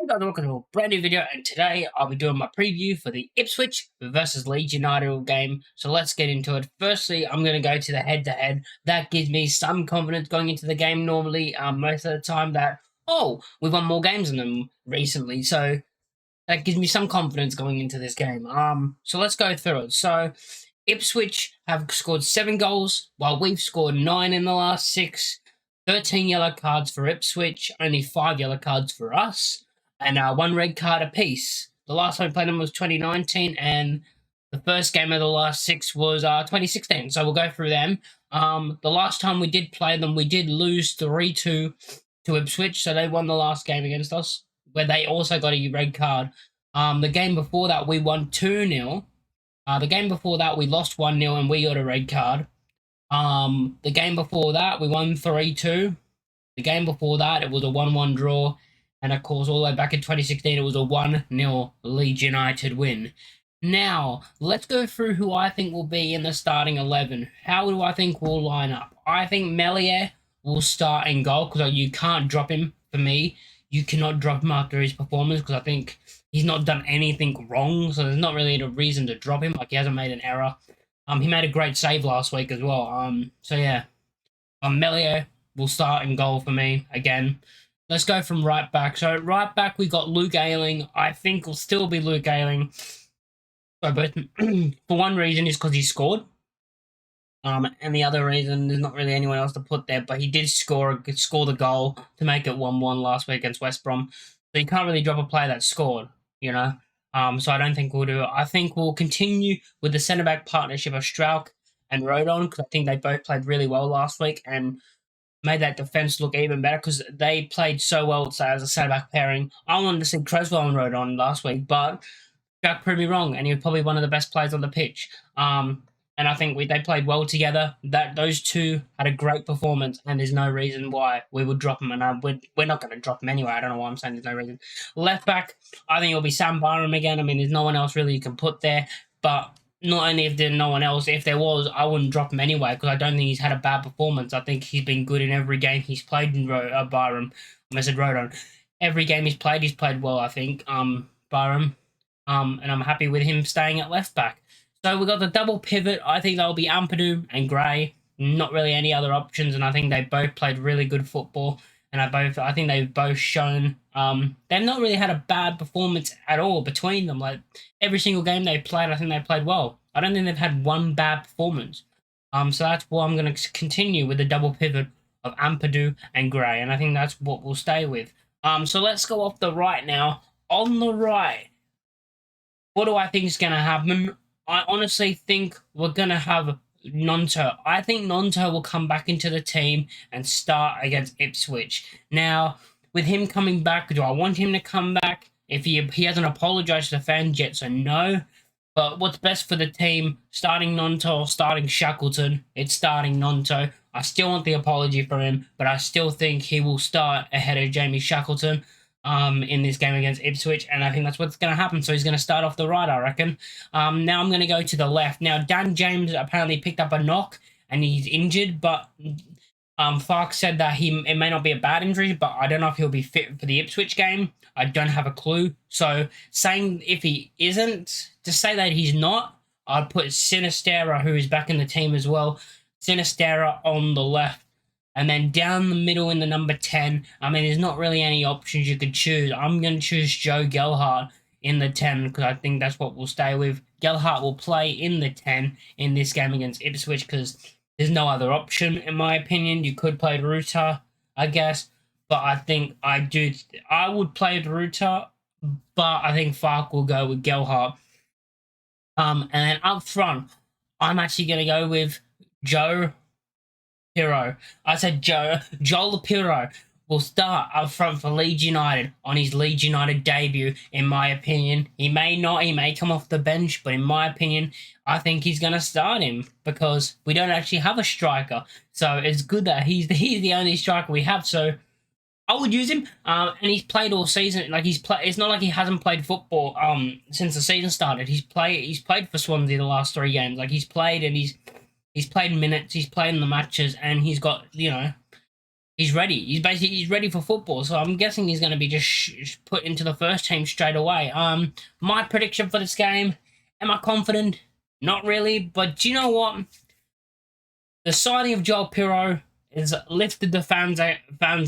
guys, welcome to a brand new video, and today I'll be doing my preview for the Ipswich versus Leeds United game. So let's get into it. Firstly, I'm going to go to the head-to-head. That gives me some confidence going into the game. Normally, most of the time we've won more games than them recently, so that gives me some confidence going into this game. So let's go through it. So Ipswich have scored 7 goals, while we've scored 9 in the last 6. 13 yellow cards for Ipswich, only 5 yellow cards for us, and 1 red card apiece. The last time we played them was 2019, and the first game of the last 6 was 2016, so we'll go through them. The last time we did play them, we did lose 3-2 to Ipswich, so they won the last game against us, where they also got a red card. The game before that, we won 2-0. The game before that, we lost 1-0, and we got a red card. The game before that, we won 3-2. The game before that, it was a 1-1 draw. And of course, all the way back in 2016, it was a 1-0 Leeds United win. Now, let's go through who I think will be in the starting 11. How do I think we'll line up? I think Melier will start in goal, because you can't drop him for me. You cannot drop him after his performance, because I think he's not done anything wrong. So there's not really a reason to drop him. Like, he hasn't made an error. He made a great save last week as well. So yeah, Melier will start in goal for me again. Let's go from right back. So right back, we got Luke Ayling. I think will still be Luke Ayling. So both for one reason is because he scored. And the other reason, there's not really anyone else to put there, but he did score the goal to make it 1-1 last week against West Brom. So you can't really drop a player that scored, you know. So I don't think we'll do it. I think we'll continue with the centre-back partnership of Strauch and Rodon, because I think they both played really well last week and made that defence look even better, because they played so well as a centre-back pairing. I wanted to see Creswell and Rodon last week, but Strauch proved me wrong, and he was probably one of the best players on the pitch. And I think they played well together. Those two had a great performance, and there's no reason why we would drop them. And we're not going to drop them anyway. I don't know why I'm saying there's no reason. Left back, I think it'll be Sam Byram again. I mean, there's no one else really you can put there. But not only if there's no one else, if there was, I wouldn't drop him anyway, because I don't think he's had a bad performance. I think he's been good in every game he's played in Byram. I said Rodon. Every game he's played well, I think, Byram. And I'm happy with him staying at left back. So we've got the double pivot. I think that'll be Ampadu and Gray. Not really any other options, and I think they both played really good football. And I think they've both shown they've not really had a bad performance at all between them. Like, every single game they played, I think they played well. I don't think they've had one bad performance. So that's why I'm going to continue with the double pivot of Ampadu and Gray, and I think that's what we'll stay with. So let's go off the right now. On the right, what do I think is going to happen? I honestly think we're going to have Nonto. I think Nonto will come back into the team and start against Ipswich. Now, with him coming back, do I want him to come back? If he hasn't apologised to the fans yet, so no. But what's best for the team, starting Nonto or starting Shackleton? It's starting Nonto. I still want the apology from him, but I still think he will start ahead of Jamie Shackleton in this game against Ipswich, and I think that's what's going to happen. So he's going to start off the right, I reckon. Now I'm going to go to the left. Now, Dan James apparently picked up a knock, and he's injured, but Fark said that it may not be a bad injury, but I don't know if he'll be fit for the Ipswich game. I don't have a clue. So saying if he isn't, to say that he's not, I'd put Sinistera, who is back in the team as well, Sinistera on the left. And then down the middle in the number 10, I mean, there's not really any options you could choose. I'm going to choose Joe Gelhardt in the 10, because I think that's what we'll stay with. Gelhardt will play in the 10 in this game against Ipswich, because there's no other option, in my opinion. You could play Ruta, I guess, but I think I would play Ruta, but I think Fark will go with Gelhardt. And then up front, I'm actually going to go with Joel Pirro will start up front for Leeds United on his Leeds United debut, in my opinion. He may come off the bench, but in my opinion, I think he's going to start him, because we don't actually have a striker. So it's good that he's the only striker we have. So I would use him, and he's played all season. Like, it's not like he hasn't played football since the season started. He's played for Swansea the last 3 games. Like, he's played, and he's played minutes, he's played in the matches, and he's got, he's ready. He's ready for football. So I'm guessing he's going to be just put into the first team straight away. My prediction for this game. Am I confident? Not really. But do you know what? The signing of Joel Pirro has lifted the fans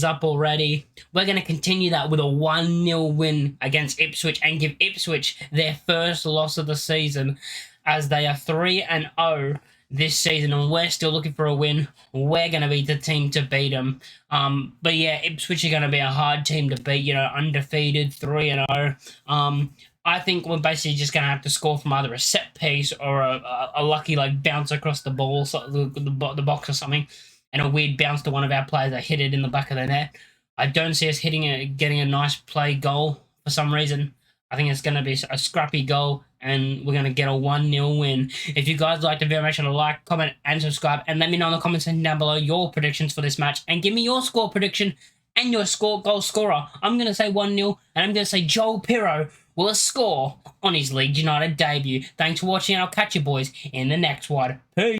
up already. We're going to continue that with a 1-0 win against Ipswich and give Ipswich their first loss of the season, as they are 3-0 this season, and we're still looking for a win. We're going to be the team to beat them. But yeah, Ipswich are going to be a hard team to beat. You know, undefeated, 3-0. I think we're basically just going to have to score from either a set piece or a lucky like bounce across the ball, so the box or something, and a weird bounce to one of our players that hit it in the back of the net. I don't see us getting a nice play goal for some reason. I think it's going to be a scrappy goal, and we're going to get a 1-0 win. If you guys like the video, make sure to like, comment, and subscribe, and let me know in the comment section down below your predictions for this match, and give me your score prediction and your goal scorer. I'm going to say 1-0, and I'm going to say Joel Pirro will score on his Leeds United debut. Thanks for watching, and I'll catch you boys in the next one. Peace.